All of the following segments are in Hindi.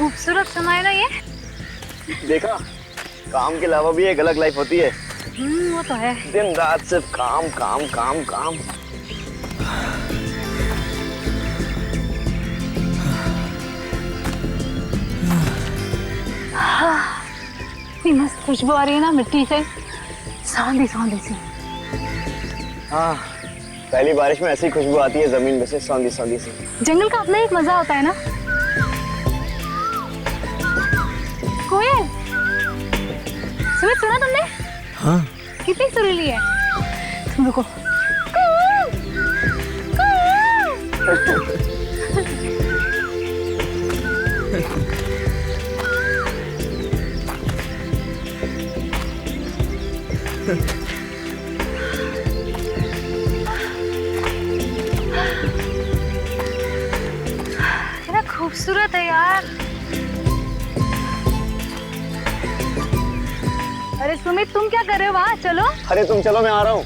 खूबसूरत समा है ना ये। देखा, काम के अलावा भी एक अलग लाइफ होती है। वो तो है। दिन रात सिर्फ काम काम काम काम। इतनी मस्त खुशबू आ रही है ना मिट्टी से, सौंधी सौंधी सी। हाँ, पहली बारिश में ऐसी खुशबू आती है जमीन में से, सौंधी सौंधी सी। जंगल का अपना एक मजा होता है ना। कोयल, सुमित सुना तुमने? हाँ। कितनी सुरीली है। तुम रुको। कितना खूबसूरत है यार। अरे सुमित, तुम क्या कर रहे हो वहाँ? चलो। अरे तुम चलो, मैं आ रहा हूँ।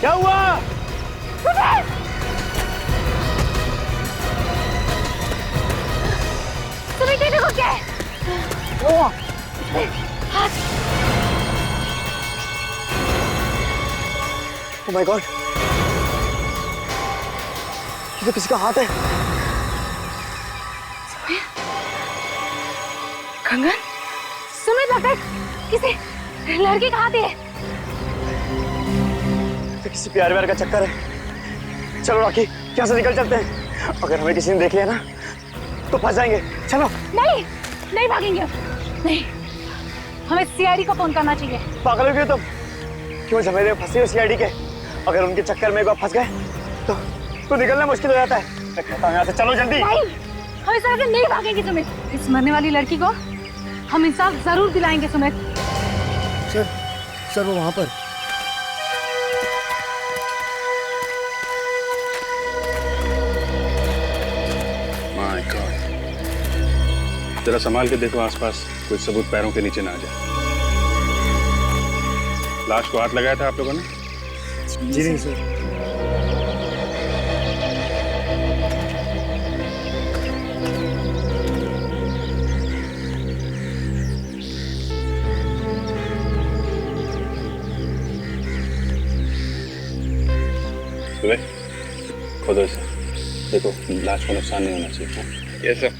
क्या हुआ? सुमित ये देखो क्या है? ओह माय गॉड, ये तो किसी का हाथ है। कंगन? सुमित लगता है किसी लड़के का हाथ है। तो किसी प्यार व्यार का चक्कर है। चलो राखी, यहाँ से निकल चलते हैं। अगर हमें किसी ने देख लिया ना तो फंस जाएंगे। चलो। नहीं, नहीं भागेंगे अब। नहीं, हमें सीआईडी को फोन करना चाहिए। पागल हो गए तुम? क्यों झमेले में फंसे हो सीआईडी के? अगर उनके चक्कर में एक बार फंस गए तो निकलना मुश्किल हो जाता है। मैं कहता हूँ यहाँ से चलो जल्दी। नहीं, हम इस तरह से नहीं भागेंगे सुमित। इस मरने वाली लड़की को हम इंसाफ जरूर दिलाएंगे सुमित। सर वो वहाँ पर। माय गॉड, जरा संभाल के देखो आसपास कोई सबूत पैरों के नीचे ना आ जाए। लाश को हाथ लगाया था आप लोगों ने? जी नहीं सर। खुद से देखो, लाश को नुकसान नहीं होना चाहिए। Yes sir.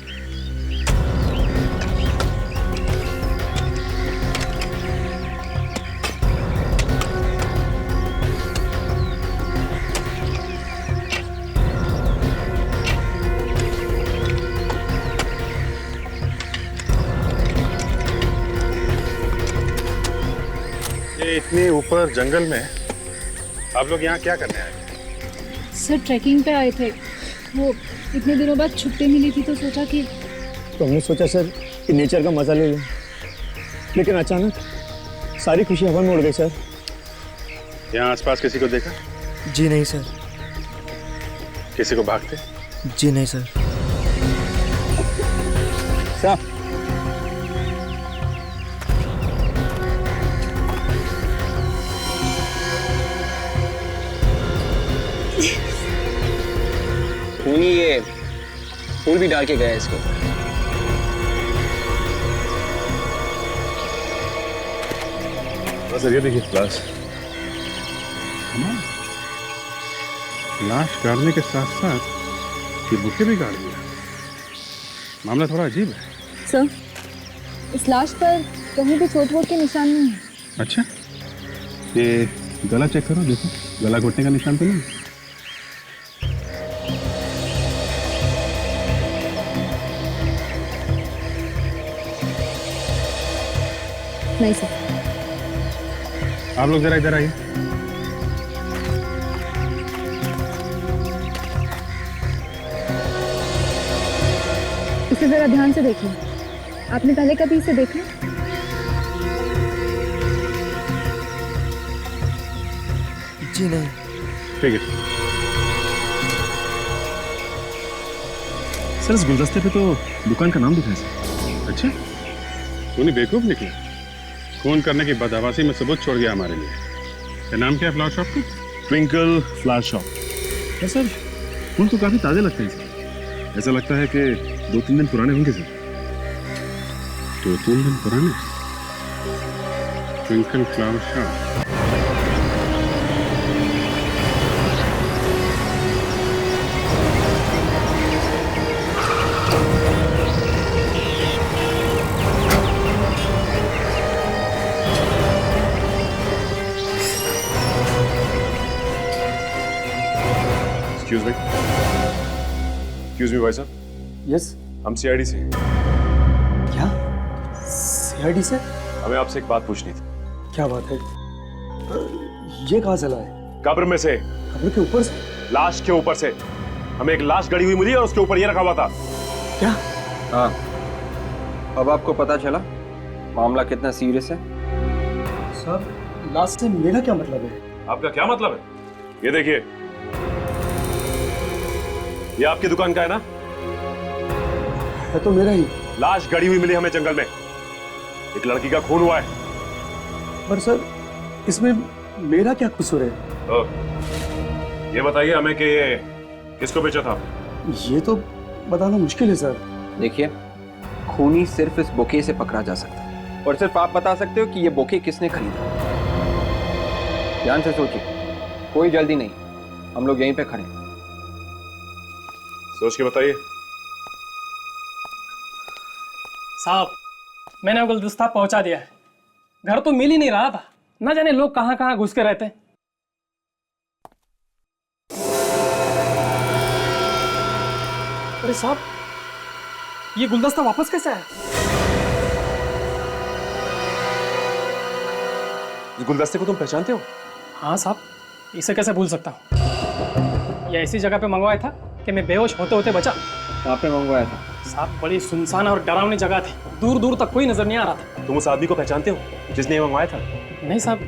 ये इतने ऊपर जंगल में आप लोग यहाँ क्या करने आए? सर ट्रैकिंग पे आए थे। वो इतने दिनों बाद छुट्टी मिली थी तो सोचा कि तो हमने सोचा सर कि नेचर का मजा ले लें, लेकिन अचानक सारी खुशी हवा में उड़ गई सर। यहाँ आसपास किसी को देखा? जी नहीं सर। किसी को भागते? जी नहीं सर। सर खूनी ये फूल भी डाल के गया इसको। सर ये देखिए लाश। लाश गाड़ने के साथ साथ ये बुके भी गाड़ दिया। मामला थोड़ा अजीब है। सर इस लाश पर कहीं भी चोट वोट के निशान नहीं है। अच्छा, ये गला चेक करो, देखो गला घोटने का निशान तो नहीं। नहीं सर। आप लोग जरा इधर आइए। इसे जरा ध्यान से देखिए। आपने पहले कभी इसे देखा? जी नहीं। ठीक है। सर इस गुलदस्ते पे तो दुकान का नाम लिखा है सर। अच्छा, तूने बेवकूफ निकला। फोन करने की बदहवासी में सबूत छोड़ गया हमारे लिए। क्या नाम क्या है फ्लावर शॉप का? Twinkle flower shop. क्या सर, फूल तो काफी ताजे लगते हैं सर। ऐसा लगता है कि 2-3 दिन पुराने होंगे सर। 2-3 दिन पुराने? Twinkle flower shop. Excuse me भाई साहब। यस। हम सीआईडी से। क्या? सीआईडी से? हमें आपसे एक बात पूछनी थी। क्या बात है? ये कहाँ चला है? कब्र में से। कब्र के ऊपर से? लाश के ऊपर से। हमें एक लाश गड़ी हुई मिली और उसके ऊपर ये रखा हुआ था। क्या? हाँ, अब आपको पता चला मामला कितना सीरियस है। सर, लाश से मेरा क्या मतलब है? आपका क्या मतलब है? ये देखिए, ये आपकी दुकान का है ना? है तो मेरा ही। लाश गड़ी हुई मिली हमें जंगल में। एक लड़की का खून हुआ है। पर सर, इसमें मेरा क्या कसूर है? ये बताइए हमें कि ये किसको बेचा था? ये तो बताना मुश्किल है सर। देखिए, खूनी सिर्फ इस बुके से पकड़ा जा सकता है और सिर्फ आप बता सकते हो कि ये बुके किसने खरीदा। ध्यान से सोचिए, कोई जल्दी नहीं, हम लोग यहीं पे खड़े हैं। सोच के बताइए। साहब, मैंने वो गुलदस्ता पहुंचा दिया है। घर तो मिल ही नहीं रहा था, ना जाने लोग कहां कहां घुस के रहते हैं। अरे साहब, ये गुलदस्ता वापस कैसे आया? इस गुलदस्ते को तुम पहचानते हो? हाँ साहब, इसे कैसे भूल सकता हूँ। ये ऐसी जगह पे मंगवाया था कि मैं बेहोश होते होते बचा। कहाँ पे मंगवाया था? साहब, बड़ी सुनसान और डरावनी जगह थी, दूर दूर तक कोई नजर नहीं आ रहा था। तुम उस आदमी को पहचानते हो जिसने ये मंगवाया था? नहीं साहब,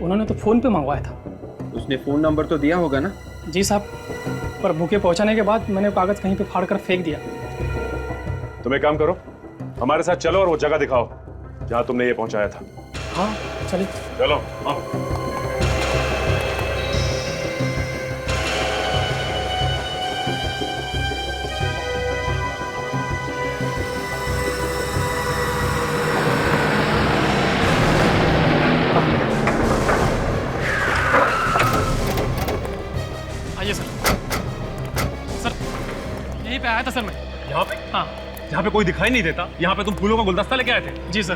उन्होंने तो फोन पे मंगवाया था। उसने फोन नंबर तो दिया होगा ना? जी साहब, पर बुके पहुंचाने के बाद मैंने कागज कहीं पे फाड़ कर फेंक दिया। तुम एक काम करो, हमारे साथ चलो और वो जगह दिखाओ जहाँ तुमने ये पहुंचाया था। हाँ चलिए। चलो आओ। आइए सर। सर, यहीं पे आया था सर मैं। यहाँ पे? हाँ। यहाँ पे कोई दिखाई नहीं देता, यहाँ पे तुम फूलों का गुलदस्ता लेके आए थे? जी सर।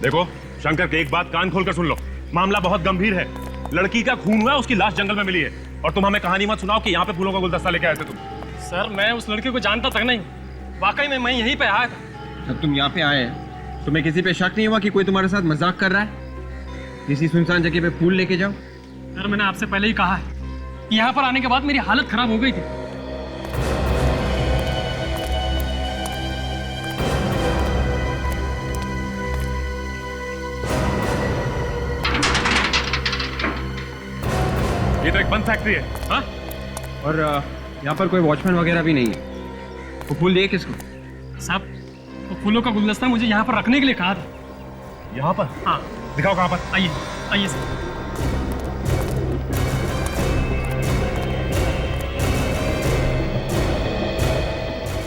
देखो शंकर, के एक बात कान खोलकर सुन लो, मामला बहुत गंभीर है। लड़की का खून हुआ, उसकी लाश जंगल में मिली है, और तुम हमें कहानी मत सुनाओ कि यहाँ पे फूलों का गुलदस्ता लेके आए थे तुम। सर, मैं उस लड़की को जानता तक नहीं, वाकई में मैं यहीं पे आया था। जब तुम यहाँ पे आए हैं, तुम्हें किसी पे शक नहीं हुआ कि कोई तुम्हारे साथ मजाक कर रहा है? किसी सुनसान जगह पे फूल लेके जाओ। सर, मैंने आपसे पहले ही कहा है, यहाँ पर आने के बाद मेरी हालत खराब हो गई थी। ये तो एक बंद फैक्ट्री है। हाँ? और यहाँ पर कोई वॉचमैन वगैरह भी नहीं है। वो फूल दे किसको? साहब, तो फूलों का गुलदस्ता मुझे यहाँ पर रखने के लिए कहा था। यहाँ पर? हाँ। दिखाओ कहाँ पर। आइए आइए सर।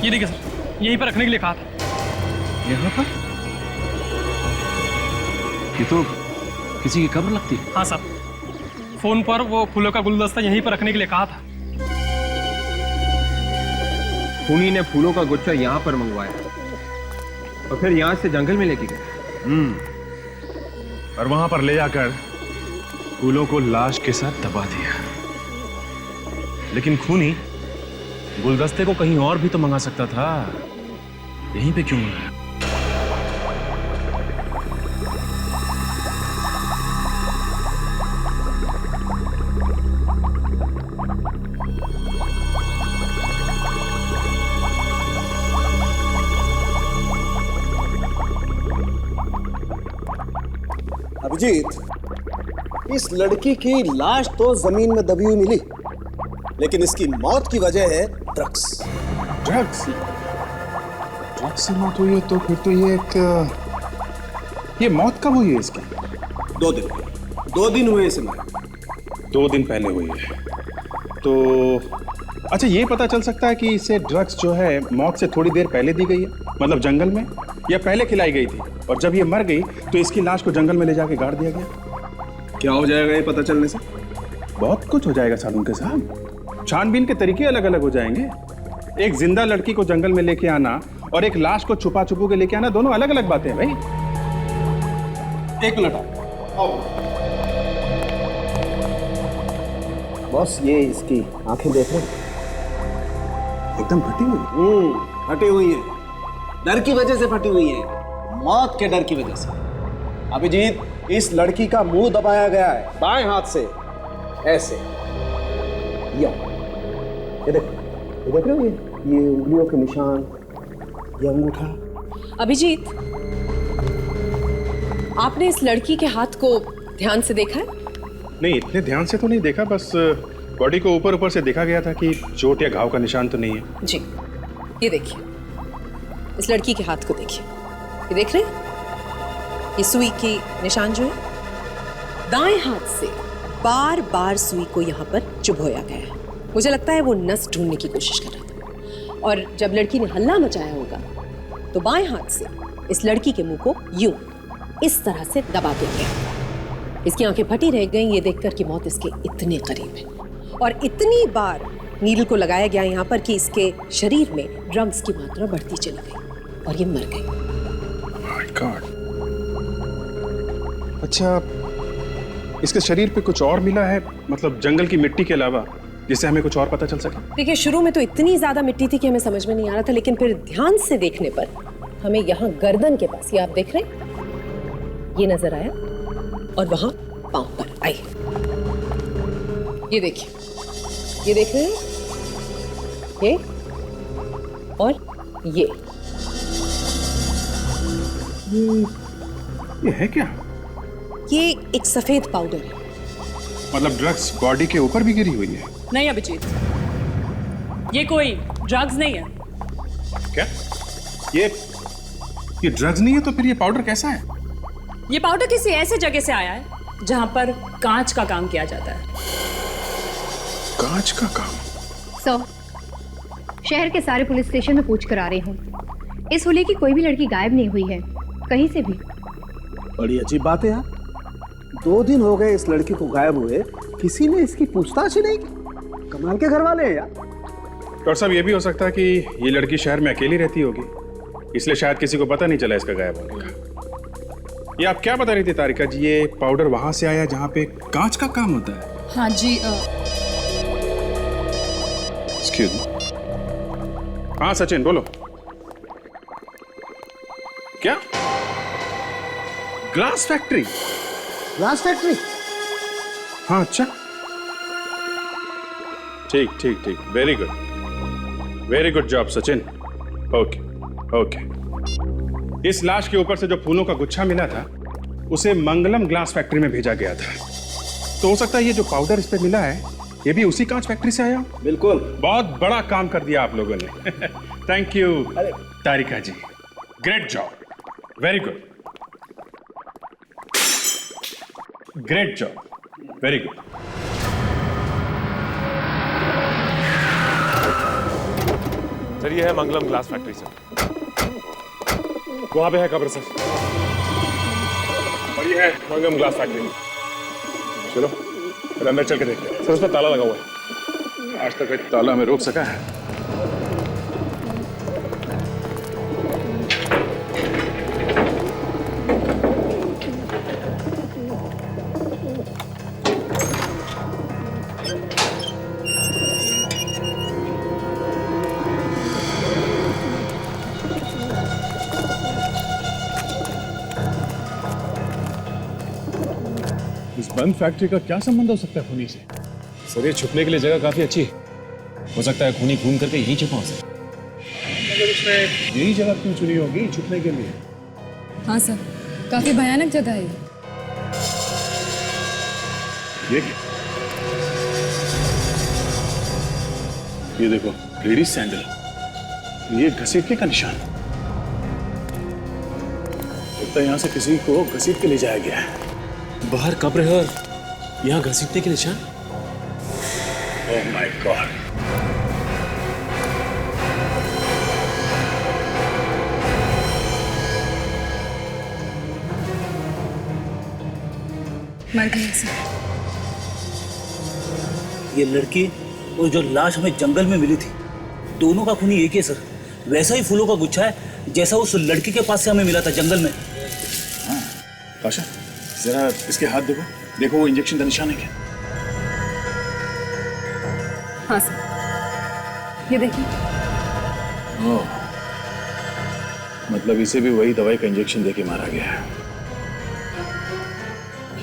ये देखिए सर, यहीं पर रखने के लिए कहा था। यहाँ पर? ये तो किसी की कब्र लगती है। हाँ साहब, फोन पर वो फूलों का गुलदस्ता यहीं पर रखने के लिए कहा था। खूनी ने फूलों का गुच्छा यहाँ पर मंगवाया और फिर यहाँ से जंगल में लेके गए। और वहां पर ले जाकर फूलों को लाश के साथ दबा दिया। लेकिन खूनी गुलदस्ते को कहीं और भी तो मंगा सकता था, यहीं पे क्यों मंगाया? अभिजीत, इस लड़की की लाश तो जमीन में दबी हुई मिली, लेकिन इसकी मौत की वजह है ड्रग्स। ड्रग्स ड्रग्स से मौत हुई है तो फिर तो ये मौत कब हुई है इसकी? 2 दिन हुए इसे मारे। 2 दिन पहले हुई है तो अच्छा, ये पता चल सकता है कि इसे ड्रग्स जो है मौत से थोड़ी देर पहले दी गई है, मतलब जंगल में, या पहले खिलाई गई थी और जब ये मर गई तो इसकी लाश को जंगल में ले जाके गाड़ दिया गया? क्या हो जाएगा ये पता चलने से? बहुत कुछ हो जाएगा सालुंके साहब। छानबीन के तरीके अलग अलग हो जाएंगे। एक जिंदा लड़की को जंगल में लेके आना और एक लाश को छुपा छुपू के लेके आना, दोनों अलग अलग बातें हैं भाई। एक मिनट आओ। बॉस, ये इसकी आंखें देख रहे हैं? एकदम फटी हुई। फटी हुई है, डर की वजह से फटी हुई है, मौत के डर की वजह से। अभिजीत, इस लड़की का मुंह दबाया गया है बाएं हाथ से, ऐसे। ये देख रहे हो, ये उंगलियों के निशान, ये अंगूठा। अभिजीत, आपने इस लड़की के हाथ को ध्यान से देखा है? नहीं, इतने ध्यान से तो नहीं देखा, बस बॉडी को ऊपर ऊपर से देखा गया था कि चोट या घाव का निशान तो नहीं है। जी, ये देखिए, इस लड़की के हाथ को देखिए, ये देख रहे हैं? ये सुई के निशान जो है, दाएं हाथ से बार बार सुई को यहाँ पर चुभोया गया है। मुझे लगता है वो नस ढूंढने की कोशिश कर रहा था, और जब लड़की ने हल्ला मचाया होगा तो बाएं हाथ से इस लड़की के मुंह को यूं इस तरह से दबा दिया गया। इसकी आंखें फटी रह गईं ये देखकर कि मौत इसके इतने करीब है, और इतनी बार नीडल को लगाया गया यहाँ पर कि इसके शरीर में ड्रग्स की मात्रा बढ़ती चली गई और ये मर गई। My God. अच्छा, इसके शरीर पे कुछ और मिला है, मतलब जंगल की मिट्टी के अलावा, जिससे हमें कुछ और पता चल सके? देखिए, शुरू में तो इतनी ज्यादा मिट्टी थी कि हमें समझ में नहीं आ रहा था, लेकिन फिर ध्यान से देखने पर हमें यहाँ गर्दन के पास, ये आप देख रहे हैं, ये नजर आया, और वहां पांव पर आई। ये देखिए, ये देख रहे हैं, ये और ये है क्या? ये एक सफेद पाउडर है। मतलब ड्रग्स बॉडी के ऊपर भी गिरी हुई है? नहीं अभिजीत, ये कोई ड्रग्स नहीं है। क्या? ये ड्रग्स नहीं है तो फिर ये पाउडर कैसा है? ये पाउडर किसी ऐसे जगह से आया है जहां पर कांच का काम किया जाता है। कांच का काम? शहर के सारे पुलिस स्टेशन में पूछ कर आ रही हूँ। इस होली की कोई भी लड़की गायब नहीं हुई है, कहीं से भी। बड़ी अजीब बात है यार, 2 दिन हो गए इस लड़की को गायब हुए, किसी ने इसकी पूछताछ ही नहीं की। कमाल के घर वाले हैं यार। डॉक्टर साहब, ये भी हो सकता है कि ये लड़की शहर में अकेली रहती होगी, इसलिए शायद किसी को पता नहीं चला इसका गायब होने का। ये आप क्या बता रही थी तारिका जी, ये पाउडर वहां से आया जहां पे कांच का काम होता है? हाँ जी। Excuse me. हाँ सचिन, बोलो। क्या? Glass factory? Glass factory? हाँ, अच्छा, ठीक ठीक ठीक, very good, very good job Sachin. Okay okay. इस लाश के ऊपर से जो फूलों का गुच्छा मिला था उसे मंगलम ग्लास फैक्ट्री में भेजा गया था, तो हो सकता है ये जो पाउडर इस पे मिला है ये भी उसी कांच फैक्ट्री से आया। बिल्कुल। बहुत बड़ा काम कर दिया आप लोगों ने। Thank you Tarika ji, great job, very good, great job, very good. Sir, ये है मंगलम ग्लास फैक्ट्री सर, वहां पे है कब्र सर, और ये है मंगलम ग्लास फैक्ट्री। चलो फिर अंदर चल के देखते हैं। सर, उस पर ताला लगा हुआ है। आज तक एक ताला हमें रोक सका है? इस बंद फैक्ट्री का क्या संबंध हो सकता है खूनी से? सर, ये छुपने के लिए जगह काफी अच्छी है, हो सकता है खूनी घूम करके यहीं छुपा हो सर। मगर उसने यही जगह क्यों चुनी होगी छुपने के लिए? हाँ सर, काफी भयानक जगह है ये देखो, लेडीज सैंडल, ये घसीटने का निशान लगता है, यहां से किसी को घसीट के ले जाया गया है। बाहर कब्र है और यहाँ घसीटने के निशान। Oh my God. मर गई सर। ये लड़की और जो लाश हमें जंगल में मिली थी, दोनों का खूनी एक ही है सर। वैसा ही फूलों का गुच्छा है जैसा उस लड़की के पास से हमें मिला था जंगल में। आशा, जरा इसके हाथ देखो, देखो वो इंजेक्शन का निशान है क्या? हाँ सर, ये देखिए। ओह, मतलब इसे भी वही दवाई का इंजेक्शन देके मारा गया है।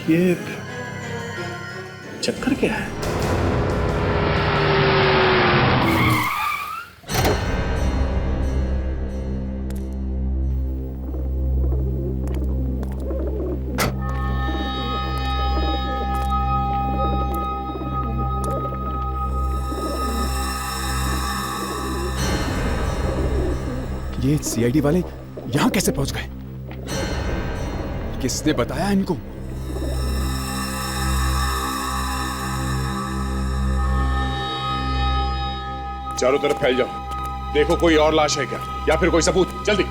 ये चक्कर क्या है? ये सीआईडी वाले यहां कैसे पहुंच गए? किसने बताया इनको? चारों तरफ फैल जाओ, देखो कोई और लाश है क्या या फिर कोई सबूत। जल्दी।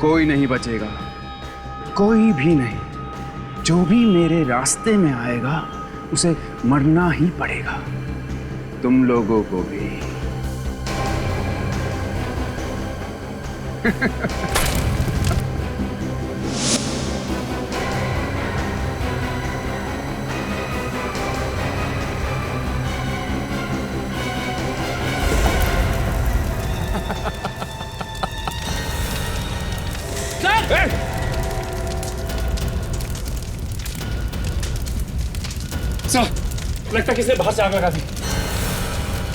कोई नहीं बचेगा, कोई भी नहीं। जो भी मेरे रास्ते में आएगा उसे मरना ही पड़ेगा। तुम लोगों को भी। लगता किसी ने बाहर से आग लगा दी।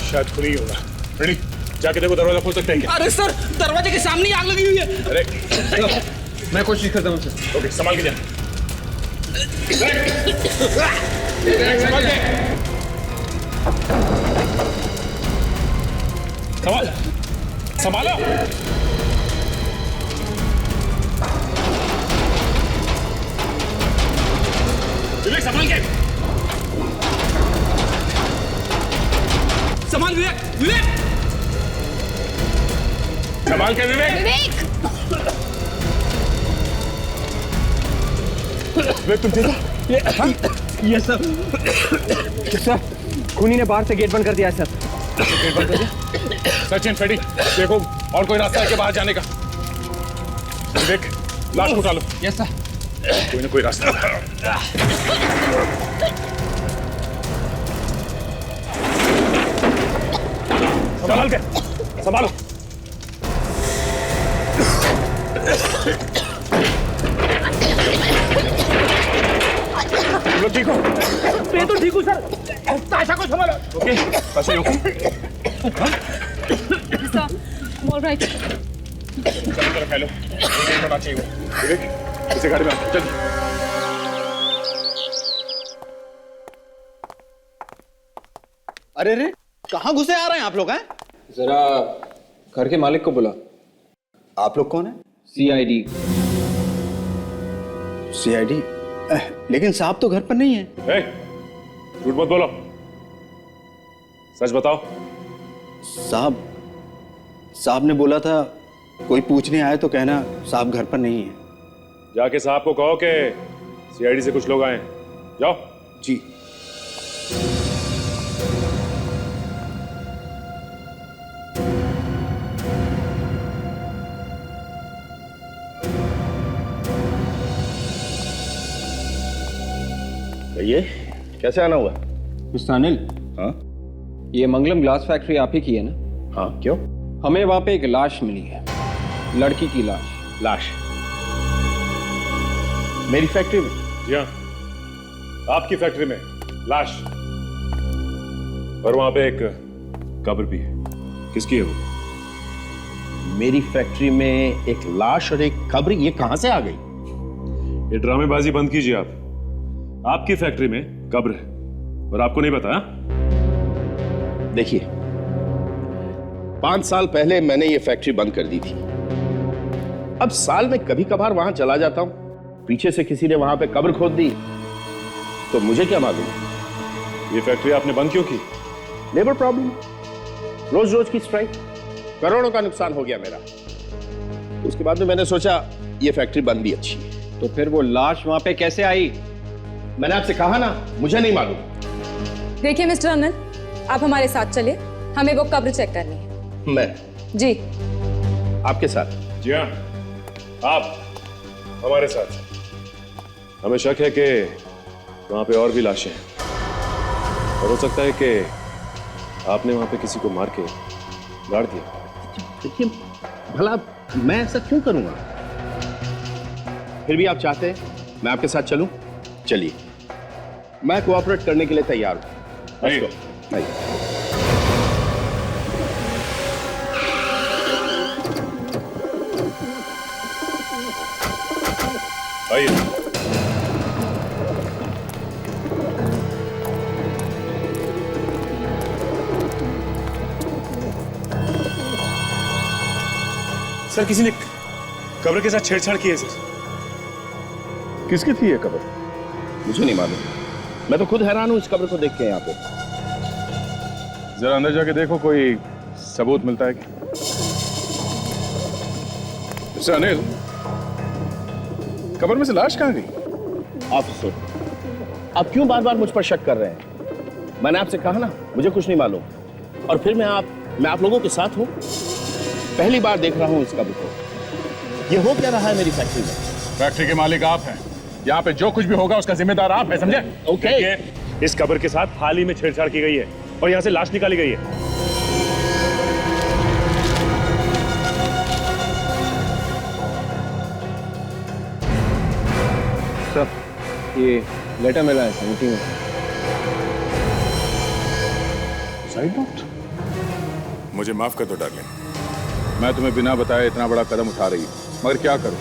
शायद खुद ही होगा। रेडी, जाके देखो दरवाजा खोल सकते हैं क्या? अरे सर, दरवाजे के सामने आग लगी हुई है। अरे मैं कोशिश करता हूँ सर। ओके, संभाल के जाना। संभाल के। संभालो। विवेक, संभाल के। संभाल विवेक, विवेक। संभाल के विवेक। विवेक, तुम देखो ये सर। सर, खूनी ने बाहर से गेट बंद कर दिया है सर। गेट बंद कर दिया? सचिन, फेडी, देखो और कोई रास्ता है क्या बाहर जाने का? विवेक, लाश को उठा लो। Yes sir. कोई ना कोई रास्ता। संभाल के, संभालो। तुम लोग ठीक हो? मैं तो ठीक हूँ सर। ताशा को संभालो। ओके, ताशा ओके? ऑलराइट। चलो तरफ फैलो। एक मिनट चाहिए वो। विवेक, इसे गाड़ी में आओ, चल। अरे रे, कहाँ घुसे आ रहे हैं आप लोग? हैं जरा घर के मालिक को बुला। आप लोग कौन है? सीआईडी। सीआईडी? लेकिन साहब तो घर पर नहीं है। झूठ मत बोलो, सच बताओ। साहब ने बोला था कोई पूछने आए तो कहना साहब घर पर नहीं है। जाके साहब को कहो कि सीआईडी से कुछ लोग आए। जाओ। जी। ये कैसे आना हुआ? मिस्टर अनिल। हाँ? ये मंगलम ग्लास फैक्ट्री आप ही की है ना? हाँ, क्यों? हमें वहां पे एक लाश मिली है, लड़की की लाश। लाश मेरी फैक्ट्री में? जी हाँ, आपकी फैक्ट्री में लाश, और वहां पे एक कब्र भी है। किसकी है वो? मेरी फैक्ट्री में एक लाश और एक कब्र, ये कहां से आ गई? ये ड्रामेबाजी बंद कीजिए आप। आपकी फैक्ट्री में कब्र है और आपको नहीं पता? देखिए, 5 साल पहले मैंने ये फैक्ट्री बंद कर दी थी। अब साल में कभी कभार वहां चला जाता हूं, पीछे से किसी ने वहां पे कब्र खोद दी, तो मुझे क्या मालूम? ये फैक्ट्री आपने बंद क्यों की? लेबर प्रॉब्लम, रोज रोज की स्ट्राइक, करोड़ों का नुकसान हो गया मेरा। उसके बाद में मैंने सोचा ये फैक्ट्री बंद भी अच्छी है। तो फिर वो लाश वहां पे कैसे आई? मैंने आपसे कहा ना, मुझे नहीं मालूम। देखिए मिस्टर अनिल, आप हमारे साथ चलिए, हमें वो कब्र चेक करनी है। मैं? जी। आपके साथ? जी हाँ, आप हमारे साथ। हमें शक है कि वहां पे और भी लाशें हैं, और हो सकता है कि आपने वहां पे किसी को मार के गाड़ दिया। देखिए, भला मैं ऐसा क्यों करूंगा? फिर भी आप चाहते हैं मैं आपके साथ चलूं? चलिए, मैं कोऑपरेट करने के लिए तैयार हूं। आइए। आइए। सर, किसी ने कब्र के साथ छेड़छाड़ की है सर। किसकी थी ये कब्र? मुझे नहीं मालूम। मैं तो खुद हैरान हूं इस कब्र को देख के। यहाँ पे जरा अंदर जाके देखो, कोई सबूत मिलता है क्या? मिस्टर अनिल, कब्र में से लाश कहाँ गई? ऑफिसर, आप क्यों बार बार मुझ पर शक कर रहे हैं? मैंने आपसे कहा ना, मुझे कुछ नहीं मालूम। और फिर मैं आप लोगों के साथ हूं। पहली बार देख रहा हूं इस कब्र को। ये हो क्या रहा है मेरी फैक्ट्री में? फैक्ट्री के मालिक आप हैं। यहाँ पे जो कुछ भी होगा उसका जिम्मेदार आप हैं, समझे? ओके। इस कब्र के साथ हाल ही में छेड़छाड़ की गई है और यहाँ से लाश निकाली गई है। सर, ये लेटर मिला है समिति में। Side note? मुझे माफ कर दो डार्लिंग, मैं तुम्हें बिना बताए इतना बड़ा कदम उठा रही हूँ, मगर क्या करूँ,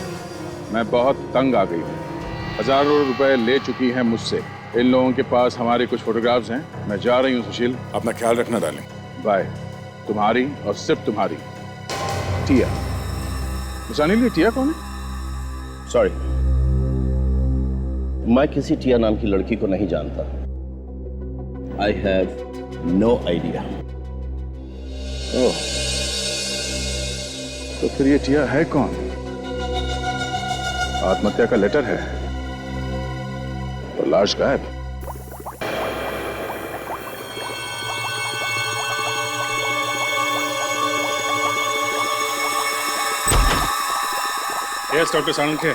मैं बहुत तंग आ गई हूँ। हजारों रुपए ले चुकी हैं मुझसे। इन लोगों के पास हमारे कुछ फोटोग्राफ्स हैं। मैं जा रही हूँ सुशील। अपना ख्याल रखना डार्लिंग। बाय। तुम्हारी और सिर्फ तुम्हारी, टिया। अनिल, ये टिया कौन है? सॉरी, मैं किसी टिया नाम की लड़की को नहीं जानता। I have no idea. Oh, तो फिर ये टिया है कौन? आत्महत्या का लेटर है और लाश गायब। यस डॉक्टर साळुंखे,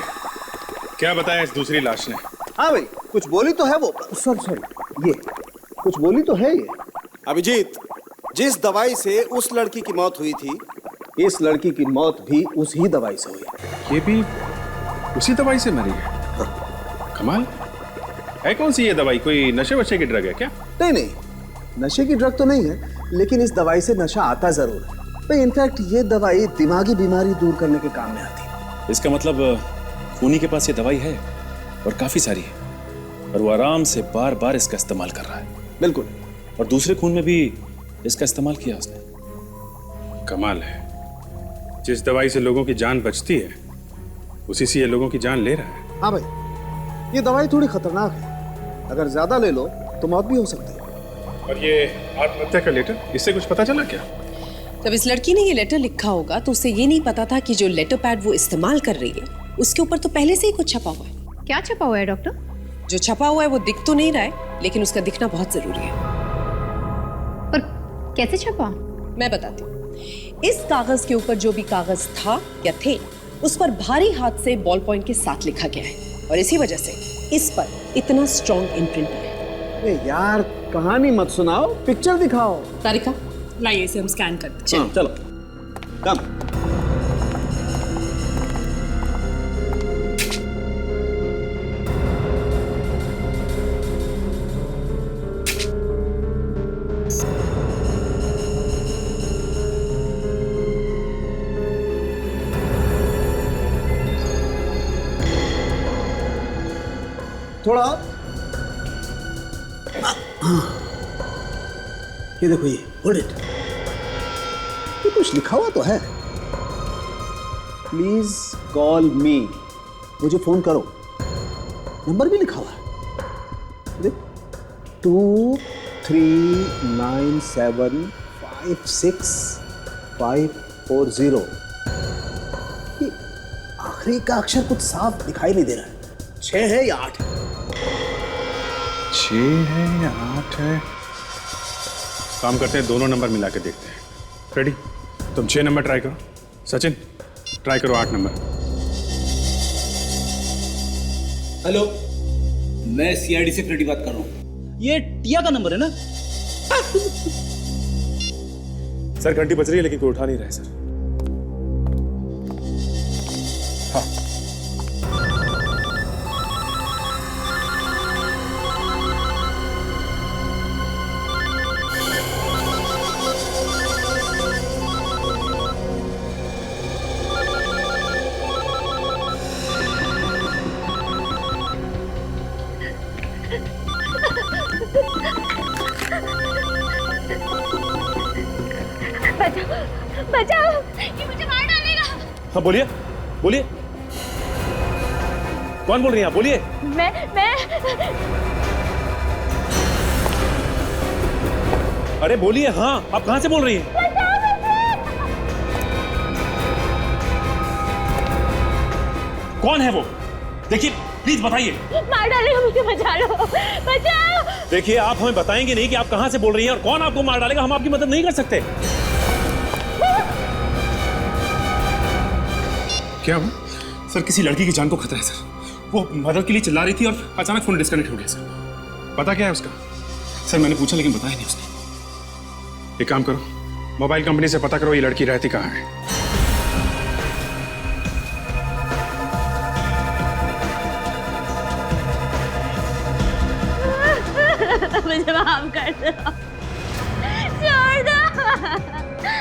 क्या बताया इस दूसरी लाश ने? हाँ भाई, कुछ बोली तो है वो। सॉरी, ये कुछ बोली तो है ये। अभिजीत, जिस दवाई से उस लड़की की मौत हुई थी, इस लड़की की मौत भी उसी दवाई से हुई। ये भी उसी दवाई से मरी है? कमाल है। कौन सी ये दवाई? कोई नशे वशे की ड्रग है क्या? नहीं नहीं, नशे की ड्रग तो नहीं है, लेकिन इस दवाई से नशा आता जरूर है भाई। इनफैक्ट ये दवाई दिमागी बीमारी दूर करने के काम में आती है। इसका मतलब खूनी के पास ये दवाई है और काफी सारी है, और वो आराम से बार बार इसका इस्तेमाल कर रहा है। बिल्कुल। और दूसरे खून में भी इसका इस्तेमाल किया उसने। कमाल है, जिस दवाई से लोगों की जान बचती है उसी से ये लोगों की जान ले रहा है। हाँ भाई, ये दवाई थोड़ी खतरनाक है, अगर ज्यादा ले लो तो मौत भी हो सकती है। और ये आत्महत्या का लेटर, इससे कुछ पता चला क्या? जब इस लड़की ने ये लेटर लिखा होगा तो उसे ये नहीं पता था कि जो लेटर पैड वो इस्तेमाल कर रही है उसके ऊपर तो पहले से ही कुछ छपा हुआ है। क्या छपा हुआ है डॉक्टर? जो छपा हुआ है वो दिख तो नहीं रहा है, लेकिन उसका दिखना बहुत जरूरी है। पर कैसे छपा? मैं बताती हूँ। इस कागज के ऊपर जो भी कागज था या थे उस पर भारी हाथ से बॉल पॉइंट के साथ लिखा गया है और इसी वजह से इस पर इतना स्ट्रॉन्ग इम्प्रिंट है। यार कहानी मत सुनाओ, पिक्चर दिखाओ। तारिका लाइए इसे हम स्कैन करते हैं। चलो कम। थोड़ा ये देखो, ये होल्ड इट। ये कुछ लिखा हुआ तो है। प्लीज कॉल मी, मुझे फोन करो। नंबर भी लिखा हुआ है, देख 23975650। ये आखिरी का अक्षर कुछ साफ दिखाई नहीं दे रहा है। 6 है या 8 है? 6 है या 8 है? काम करते हैं, दोनों नंबर मिला के देखते हैं। रेडी? तुम 6 नंबर ट्राई करो। सचिन ट्राई करो 8 नंबर। हेलो, मैं सीआईडी से फ्रेडी बात कर रहा हूँ। ये टिया का नंबर है ना? सर घंटी बज रही है लेकिन कोई उठा नहीं रहा है सर। हाँ बचाओ, ये मुझे मार डालेगा। हाँ बोलिए बोलिए, कौन बोल रही हैं आप? बोलिए। मैं अरे बोलिए। हाँ आप कहाँ से बोल रही हैं? कौन है वो? देखिए प्लीज बताइए। मार डालेगा मुझे, बचा लो, बचाओ। देखिए आप हमें बताएंगे नहीं कि आप कहाँ से बोल रही हैं और कौन आपको मार डालेगा, हम आपकी मदद नहीं कर सकते। क्या हुआ? सर किसी लड़की की जान को खतरा है सर। वो मदद के लिए चिल्ला रही थी और अचानक फोन डिस्कनेक्ट हो गया सर। पता क्या है उसका? सर मैंने पूछा लेकिन बताया नहीं उसने। एक काम करो, मोबाइल कंपनी से पता करो ये लड़की रहती कहाँ है। मुझे माफ कर दो, छोड़ दो,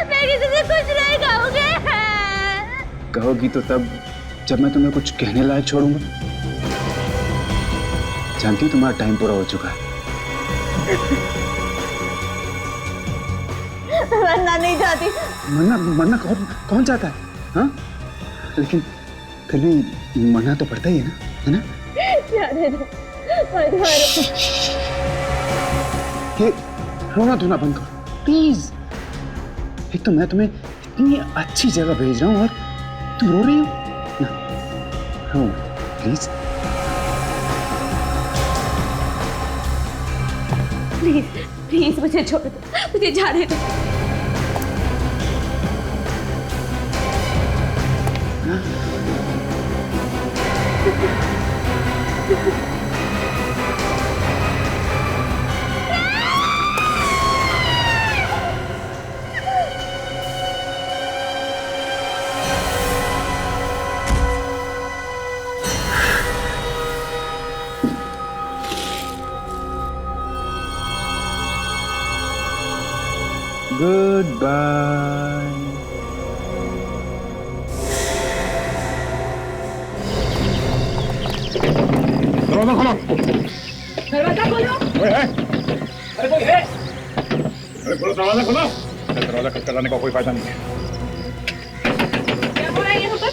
मैं किसी से कुछ नहीं कहूँगी। कहोगी तो तब जब मैं तुम्हें कुछ कहने लायक छोड़ूंगा। जानती हो तुम्हारा टाइम पूरा हो चुका है। मरना नहीं चाहती। मरना कौन चाहता है? हाँ लेकिन फिर भी मरना तो पड़ता ही है ना? जाने दो, मत मारो। ये रोना धोना बंद करो प्लीज। एक तो मैं तुम्हें इतनी अच्छी जगह भेज रहा हूँ और तुम रो रही हो ना? रो प्लीज प्लीज प्लीज मुझे छोड़ दो, मुझे जाने दो। Goodbye. दरवाजा खोलो। दरवाजा खोलो। कोई है? अरे कोई है? अरे खोलो दरवाजा खोलो। दरवाजा खटखटाने जाने का कोई फायदा नहीं है। क्या हो रहा है यहाँ पर?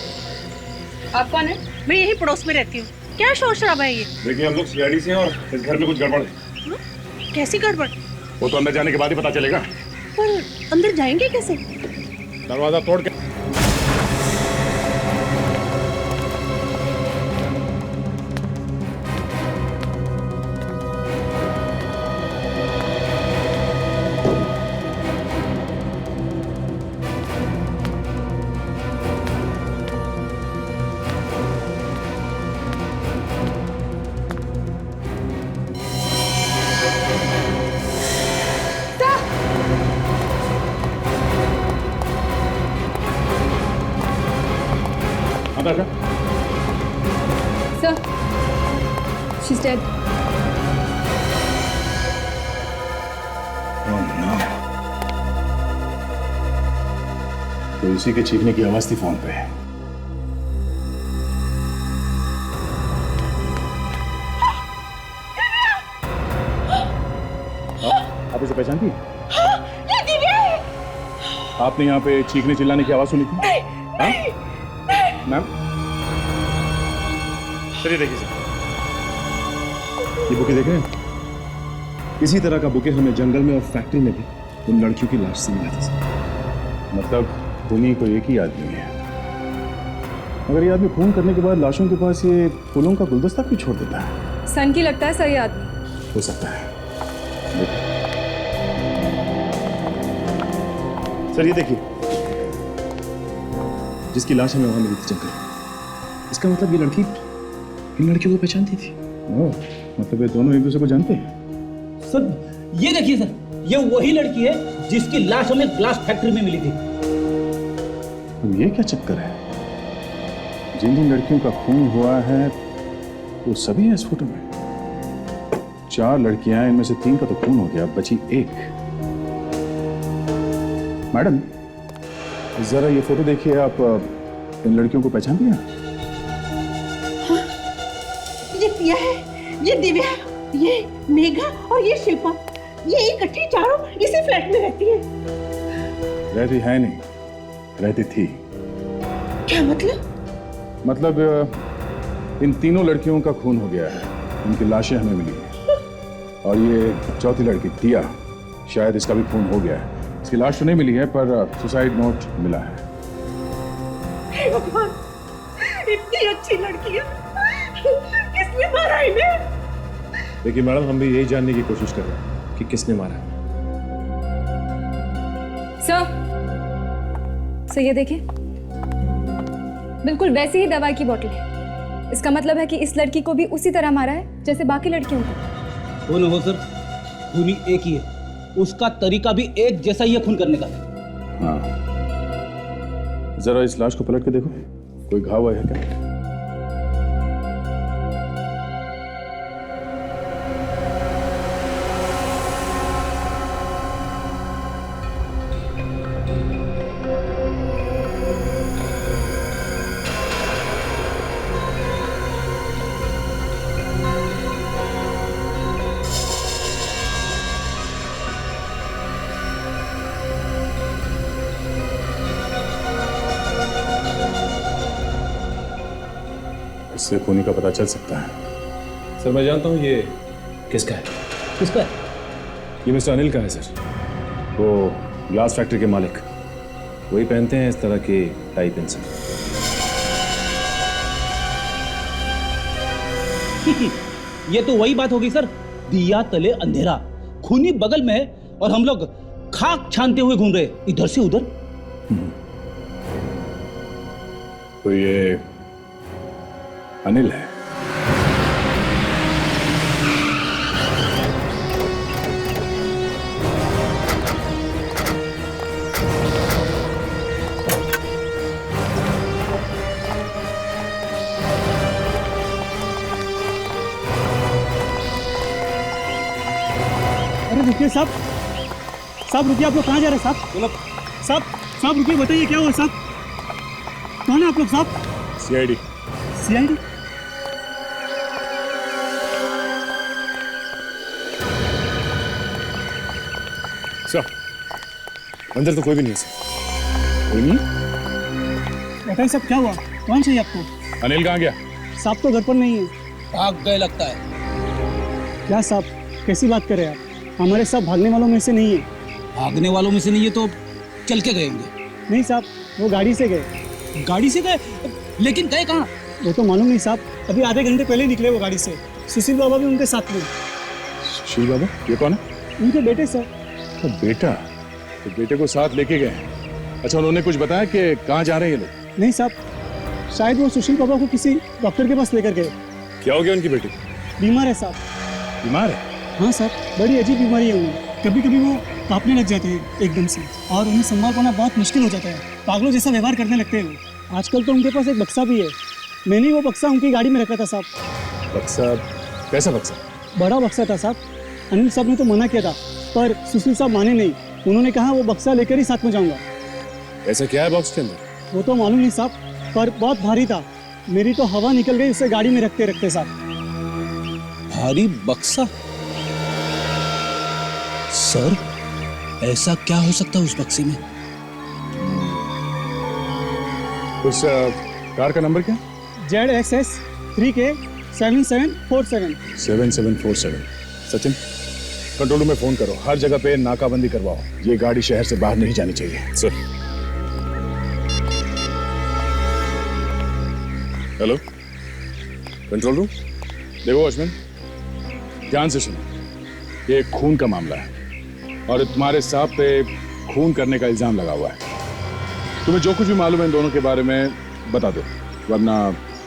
आप कौन है? मैं यही पड़ोस में रहती हूँ। क्या शोर शराबा है ये? देखिए हम लोग सीआईडी से हैं और इस घर में कुछ गड़बड़ है। कैसी गड़बड़? वो तो अंदर जाने के बाद ही पता चलेगा। पर अंदर जाएंगे कैसे? दरवाजा तोड़ के Sir, she's dead. Oh no. तो इसी के चीखने की आवाज थी फोन पे। आप इसे पहचानती हैं? ये दिव्या है। आपने यहाँ पे चीखने चिल्लाने की आवाज सुनी थी? मैम चलिए देखिए सर, ये बुके देख रहे हैं? इसी तरह का बुके हमें जंगल में और फैक्ट्री में भी उन लड़कियों की लाश से मिला था सर। मतलब खूनी को एक ही आदमी है। अगर ये आदमी खून करने के बाद लाशों के पास ये फूलों का गुलदस्ता क्यों छोड़ देता है? सन की लगता है सही आदमी। हो सकता है। सर ये देखिए, जिसकी लाश हमें वहां मिली थी जंगल, इसका मतलब ये लड़की इन लड़कियों को पहचानती थी। मतलब ये दोनों एक दूसरे को जानते हैं? सर ये देखिए सर, ये वही लड़की है जिसकी लाश हमें ग्लास फैक्ट्री में मिली थी। अब ये क्या चक्कर है? जिन जिन लड़कियों का खून हुआ है वो सभी हैं इस फोटो में। 4 लड़कियां, इनमें से 3 का तो खून हो गया, बची 1। मैडम जरा ये फोटो देखिए, आप इन लड़कियों को पहचानती हैं? हाँ, ये पिया है, ये दिव्या, ये मेघा और ये शिल्पा, ये इकट्ठी चारों इसी फ्लैट में रहती है। रहती है नहीं, रहती थी। क्या मतलब? मतलब इन तीनों लड़कियों का खून हो गया है, उनकी लाशें हमें मिली हैं। और ये चौथी लड़की दिया, शायद इसका भी खून हो गया है। इसकी लाश तो नहीं मिली है पर सुसाइड नोट मिला है। हे भगवान, इतनी अच्छी लड़की है, किसने मारा इन्हें? देखिए मैडम, हम भी यही जानने की कोशिश कर रहे हैं कि किसने मारा। सर ये देखिए, बिल्कुल वैसी ही दवाई की बोतल है। इसका मतलब है कि इस लड़की को भी उसी तरह मारा है जैसे बाकी लड़कियों को। हो न हो सर, खूनी एक ही है, उसका तरीका भी एक जैसा ही है खून करने का। हाँ, जरा इस लाश को पलट के देखो, कोई घाव है क्या? इससे खूनी का पता चल सकता है। सर मैं जानता हूँ ये किसका है। किसका है? ये मिस्टर अनिल का है सर, वो ग्लास फैक्ट्री के मालिक। वही पहनते हैं इस तरह के टाई पेंसिल। ये तो वही बात होगी सर, दिया तले अंधेरा, खूनी बगल में है और हम लोग खाक छानते हुए घूम रहे इधर से उधर। तो ये अनिल है। अरे रुकिए साहब, साहब रुकिए, आप लोग कहाँ जा रहे हैं साहब? साहब साहब रुकिए, बताइए क्या हुआ साहब? कौन है आप लोग साहब? सीआईडी। सीआईडी? सर अंदर तो कोई भी नहीं है सर। कोई नहीं? बताइए साहब क्या हुआ, कौन चाहिए आपको? अनिल कहाँ गया? साहब तो घर पर नहीं है। भाग गए लगता है। क्या साहब, कैसी बात करें आप? हमारे साहब भागने वालों में से नहीं है। भागने वालों में से नहीं है तो चल के गए होंगे। नहीं साहब, वो गाड़ी से गए। गाड़ी से गए? लेकिन गए कहाँ? वो तो मालूम नहीं साहब, अभी आधे घंटे पहले निकले वो गाड़ी से। सुशील बाबा भी उनके साथ में। सुशील बाबा ये कौन है? उनके बेटे सर। तो बेटा, तो बेटे को साथ लेके गए। अच्छा, उन्होंने कुछ बताया कि कहाँ जा रहे हैं ये लोग? नहीं साहब, शायद वो सुशील बाबा को किसी डॉक्टर के पास लेकर गए। क्या हो गया उनकी बेटी? बीमार है साहब। बीमार है? हाँ साहब, बड़ी अजीब बीमारी है उन्हें। कभी कभी वो कांपने लग जाते हैं एकदम से, और उन्हें संभाल पाना बहुत मुश्किल हो जाता है। पागलों जैसा व्यवहार करने लगते हैं वो। आजकल तो उनके पास एक बक्सा भी है। मैंने वो बक्सा उनकी गाड़ी में रखा था साहब। बक्सा? कैसा बक्सा? बड़ा बक्सा था साहब। अनिल साहब ने तो मना किया था, पर सुशील साहब माने नहीं। उन्होंने कहा वो बक्सा लेकर ही साथ में जाऊंगा। ऐसा क्या है बॉक्स के अंदर? वो तो मालूम नहीं साहब, पर बहुत भारी था। मेरी तो हवा निकल गई उसे गाड़ी में रखते रखते साहब। भारी बक्सा? सर, ऐसा क्या हो सकता है उस बक्से में? उस कार का नंबर क्या? ZXS 3K 7747। 7747। Sachin, control room में फोन करो, हर जगह पे नाकाबंदी करवाओ। ये गाड़ी शहर से बाहर नहीं जानी चाहिए। सर। Hello, control room. देखो वॉचमैन, ध्यान से सुनो। ये खून का मामला है और तुम्हारे साहब पे खून करने का इल्जाम लगा हुआ है। तुम्हें जो कुछ भी मालूम है इन दोनों के बारे में बता दो, वरना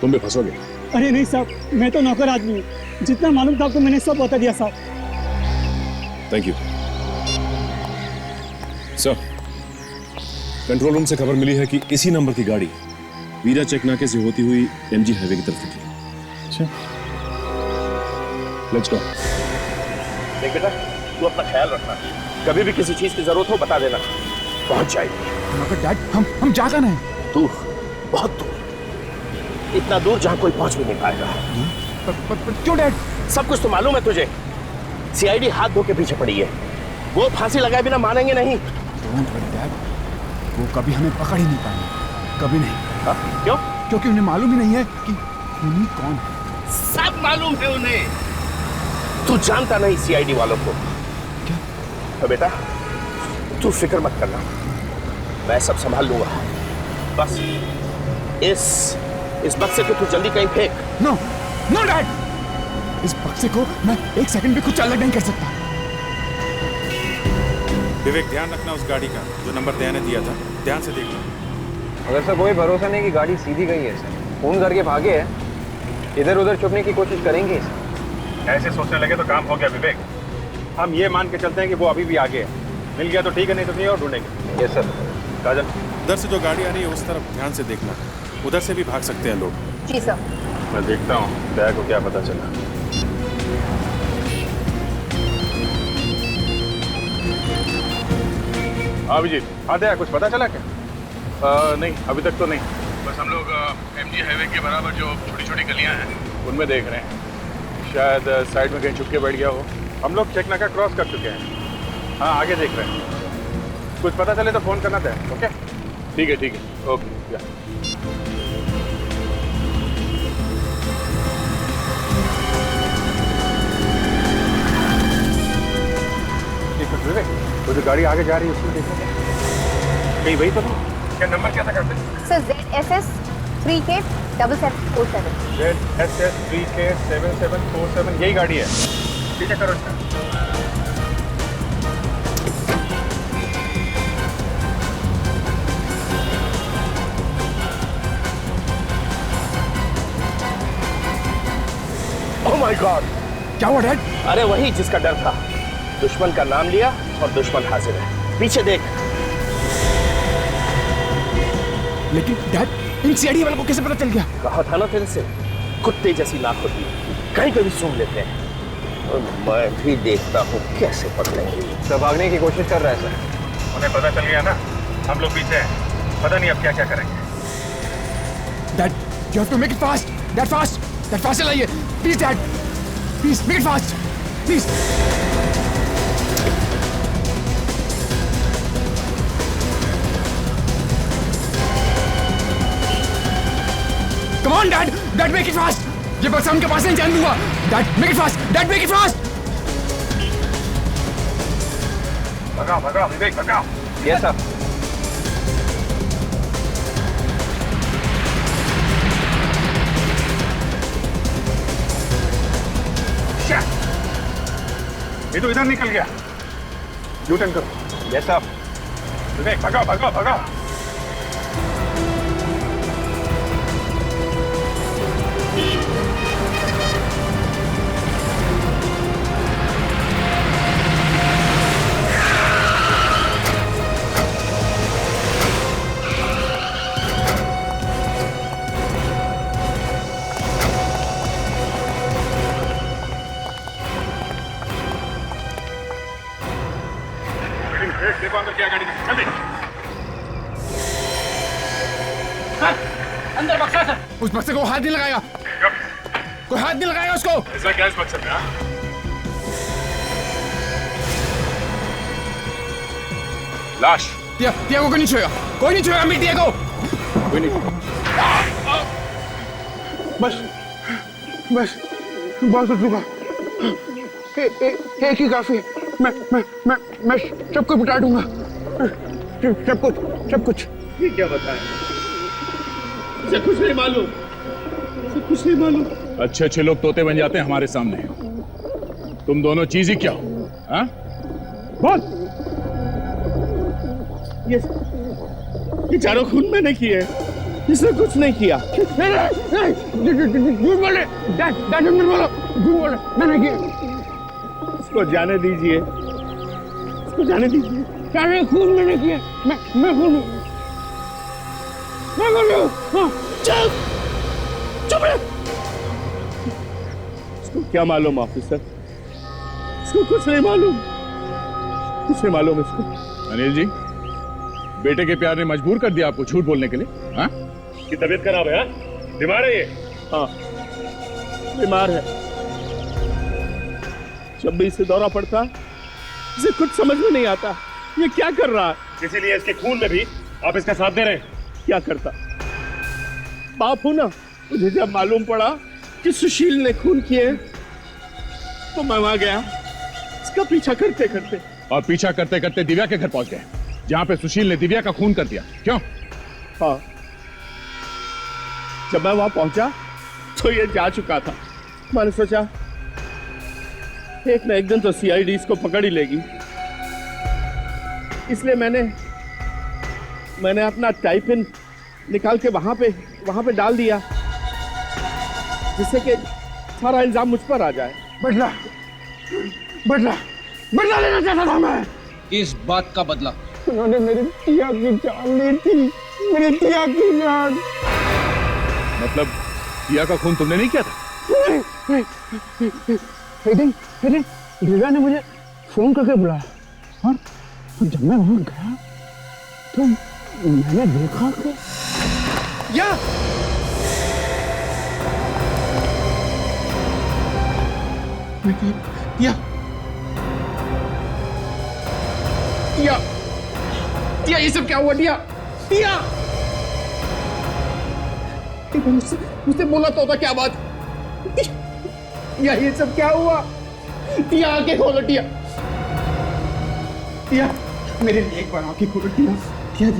तुम भी फंसोगे। अरे नहीं साहब, मैं तो नौकर आदमी हूँ। जितना मालूम था आपको मैंने सब बता दिया साहब। Thank you sir. Control room से खबर मिली है कि इसी नंबर की गाड़ी वीरा चेक नाके से होती हुई MG हाईवे की तरफ निकली। अच्छा, लेट्स गो। देख बेटा, तू अपना ख्याल रखना। कभी भी किसी चीज की जरूरत हो बता देना, पहुंच जाएगी। मगर डैड, हम जा कहाँ हैं? दूर, बहुत दूर, इतना दूर जहां कोई पहुंच भी नहीं पाएगा। पर क्यों डैड? सब कुछ तो मालूम है तुझे। CID हाथ धो के पीछे पड़ी है। वो फांसी लगाए बिना मानेंगे नहीं। डोंट वरी डैड, वो कभी हमें पकड़ ही नहीं पाएंगे, कभी नहीं। क्यों? क्योंकि उन्हें मालूम ही नहीं है कि खूनी कौन है। सब मालूम है उन्हें। तू जानता नहीं CID वालों को। क्या? तो बेटा तू फिक्र मत करना, मैं सब संभाल लूंगा। बस इस बक्से को तू जल्दी कहीं फेंक। नो नो डैड, इस बक्से को मैं एक सेकंड भी कुछ अलग नहीं कर सकता। विवेक, ध्यान रखना उस गाड़ी का, जो नंबर दया ने दिया था। ध्यान से देखना। अगर सर कोई भरोसा नहीं कि गाड़ी सीधी गई है सर, फोन करके भागे है, इधर उधर छुपने की कोशिश करेंगे। ऐसे सोचने लगे तो काम हो गया विवेक। हम ये मान के चलते हैं कि वो अभी भी आगे है। मिल गया तो ठीक है, नहीं तो कहीं और ढूंढेंगे। Yes sir. काजल, उधर से जो गाड़ी आ रही है उस तरफ ध्यान से देखना, उधर से भी भाग सकते हैं लोग। जी सर। मैं देखता हूँ दया को क्या पता चला। हाँ अभिजीत, हाँ दया, कुछ पता चला क्या? नहीं अभी तक तो नहीं। बस हम लोग MG हाईवे के बराबर जो छोटी छोटी गलियां हैं उनमें देख रहे हैं। शायद साइड में कहीं छुप के बैठ गया हो। हम लोग चेक नाका क्रॉस कर चुके हैं। हाँ आगे देख रहे हैं। कुछ पता चले तो फोन करना था। ओके ठीक है ओके या। विवेक, वो जो गाड़ी आगे जा रही है उसमें देखो कहीं वही तो नहीं। क्या नंबर क्या था करते? Sir ZSS 3K 7747। ZSS 3K 7747 यही गाड़ी है। ठीक है करो इसका। ओह माय गॉड, क्या हुआ डैड? अरे वही जिसका डर था। दुश्मन का नाम लिया और दुश्मन हाजिर है। पीछे देख। लेकिन डैड, इन CID वालों को कैसे पता चल गया? कहा था ना तेरे से, कुत्ते जैसी नाक होती है, कहीं कभी सूंघ लेते हैं। और मैं भी देखता हूँ कैसे पकड़ेंगे। सब भागने की कोशिश कर रहा है सर। उन्हें पता चल गया ना, हम लोग पीछे हैं। पता नहीं अब क्या क्या करेंगे। Dad, you have to make it fast. Dad, fast. Dad, fast चलाइए. Please, Dad. Please, make it fast. Please. Come on, Dad. Dad, make it fast. ये बस उनके पास नहीं जाने दूंगा। Dad, make it fast. Dad, make it fast. भगाओ विवेक भगाओ। Yes sir. ये तो इधर निकल गया। यू टर्न करो। यस साहब। विवेक भगाओ भगाओ भगाओ। देखो अंदर क्या गाड़ी जल्दी। अंदर बक्सा सर। उस बक्से को हाथ नहीं लगाएगा, कोई हाथ नहीं लगाएगा उसको। ऐसा क्या इस बक्से में? लाश। टिया को कोई नहीं छुएगा, कोई नहीं छुएगा टिया को। कोई नहीं। बस बस बहुत हो चुका, एक ही काफी है। मैं सबको बिटा दूंगा, सब कुछ। ये क्या बताएं? मुझे कुछ नहीं मालूम, मुझे कुछ नहीं मालूम। अच्छे अच्छे लोग तोते बन जाते हैं हमारे सामने। तुम दोनों चीज ही क्या हो? हाँ? बोल। ये चारों खून मैंने किए, इसने कुछ नहीं किया। झूठ बोले, मैंने किया। इसको जाने दीजिए, इसको जाने दीजिए। सारे खून मैंने किए, मैं खून मैं बोल रहा हूँ। चुप रहे। इसको क्या मालूम ऑफिसर? इसको कुछ नहीं मालूम, कुछ नहीं मालूम इसको। अनिल जी, बेटे के प्यार ने मजबूर कर दिया आपको झूठ बोलने के लिए? हाँ? की तबीयत खराब है? बीमार है ये? हाँ, बीमार है। जब भी इसे दौरा पड़ता है, इसे कुछ समझ में नहीं आता ये क्या कर रहा है। इसीलिए इसके खून में भी आप इसका साथ दे रहे हैं। क्या करता? बाप हूं ना, मुझे जब मालूम पड़ा कि सुशील ने खून किए तो मैं वहां गया इसका पीछा करते करते। और पीछा करते करते दिव्या के घर पहुंच गए, जहां पे सुशील ने दिव्या का खून कर दिया। क्यों? हाँ, जब मैं वहां पहुंचा तो ये जा चुका था। मैंने सोचा एक ना एक दिन तो सीआईडी इसको पकड़ ही लेगी, इसलिए मैंने अपना टाइप इन निकाल के वहां पे डाल दिया, जिससे कि सारा इल्जाम मुझ पर आ जाए। बदला लेना चाहता था मैं। इस बात का बदला? उन्होंने मेरी टिया की जान ली थी, मेरी टिया की जान। मतलब टिया का खून तुमने नहीं किया था? एक दिन दिव्या ने मुझे फोन करके बुलाया, और जब मैं वहां गया तो मैंने देखा कि टिया ये सब क्या हुआ? टिया मुझसे बोला तो होता क्या बात? ये सब क्या हुआ? टिया आके खोलो, टिया मेरे लिए एक बार आके खोलो। टिया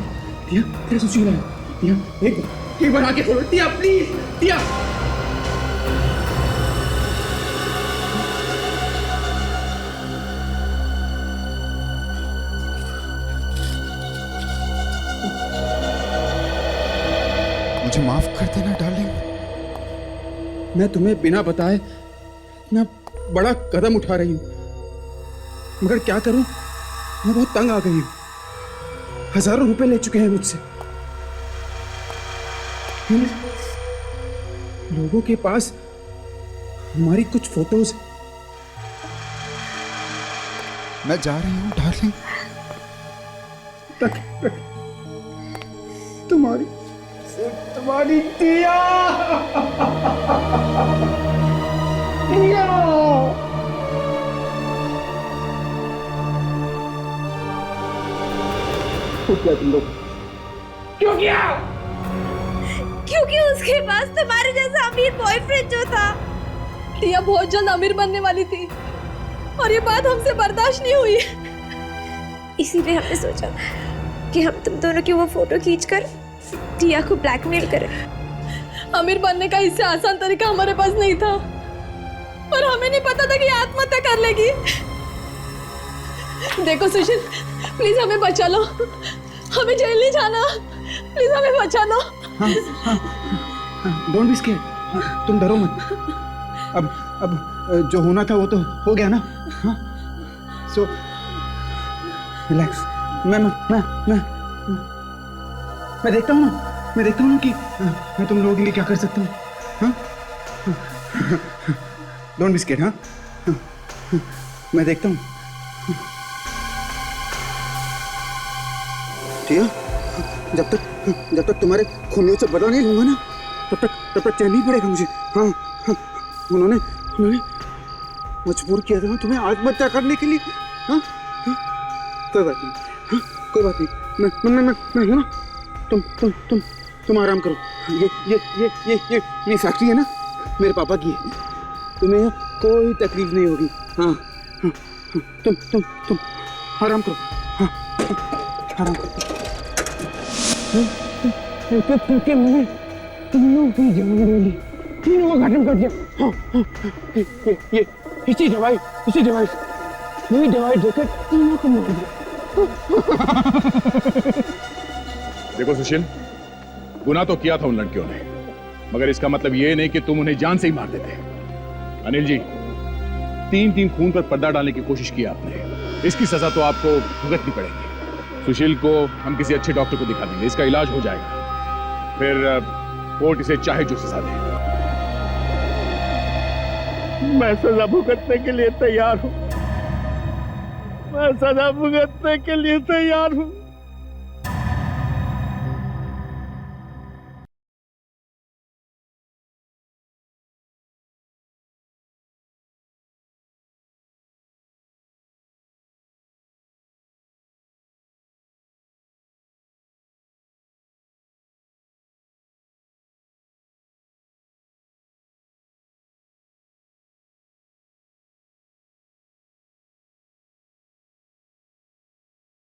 तेरा सुशील है। टिया एक बार आके खोलो, टिया प्लीज। टिया मुझे माफ कर देना डार्लिंग, मैं तुम्हें बिना बताए इतना बड़ा कदम उठा रही हूं, मगर क्या करूं, मैं बहुत तंग आ गई हूं। हजारों रुपए ले चुके हैं मुझसे। इन लोगों के पास हमारी कुछ फोटोज। मैं जा रही हूं डार्लिंग, तक तुम्हारी टिया। क्या तुम लोग क्यों किया? क्योंकि उसके पास तुम्हारे जैसा अमीर बॉयफ्रेंड जो था। टिया बहुत जल्द अमीर बनने वाली थी और ये बात हमसे बर्दाश्त नहीं हुई, इसीलिए हमने सोचा कि हम तुम दोनों की वो फोटो खींचकर टिया को ब्लैकमेल करें। अमीर बनने का इससे आसान तरीका हमारे पास नहीं था, पर हमें नहीं पता था कि आत्महत्या कर लेगी। देखो सुशील, प्लीज हमें बचा लो, हमें जेल नहीं जाना, प्लीज हमें बचा लो। डोंट बी स्केयर्ड, तुम डरो मत। अब जो होना था वो तो हो गया ना। हाँ, सो रिलैक्स। मैं देखता हूँ ना, कि मैं तुम लोगों के लिए क्या कर सकता हूँ। हाँ, डोंट बी स्केयर्ड। हाँ, मैं देखता हूँ। ठीक है, जब तक तुम्हारे खूनियों से बदला नहीं लूंगा ना, तब तक चैन नहीं पड़ेगा मुझे। हाँ, उन्होंने मजबूर किया था तुम्हें आत्महत्या करने के लिए। हाँ, कोई बात नहीं। हाँ, कोई बात नहीं। मैं हूं ना। तुम आराम करो। ये फैक्ट्री है ना, मेरे पापा की है। तुम्हें कोई तकलीफ नहीं होगी। हाँ, तुम आराम करो। हाँ, आराम करो। तुम लोग की जान ले ली, तीनों का खत्म कर दिया। हाँ, ये इसी दवाई देकर तीनों को मार दिया। देखो सुशील, गुनाह तो किया था उन लड़कियों ने, मगर इसका मतलब ये नहीं कि तुम उन्हें जान से ही मार देते। अनिल जी, 3 खून पर पर्दा डालने की कोशिश की आपने, इसकी सजा तो आपको भुगतनी पड़ेगी। सुशील को हम किसी अच्छे डॉक्टर को दिखा देंगे, इसका इलाज हो जाएगा, फिर कोर्ट इसे चाहे जो सजा दे। मैं सजा भुगतने के लिए तैयार हूँ। मैं सजा भुगतने के लिए तैयार हूँ।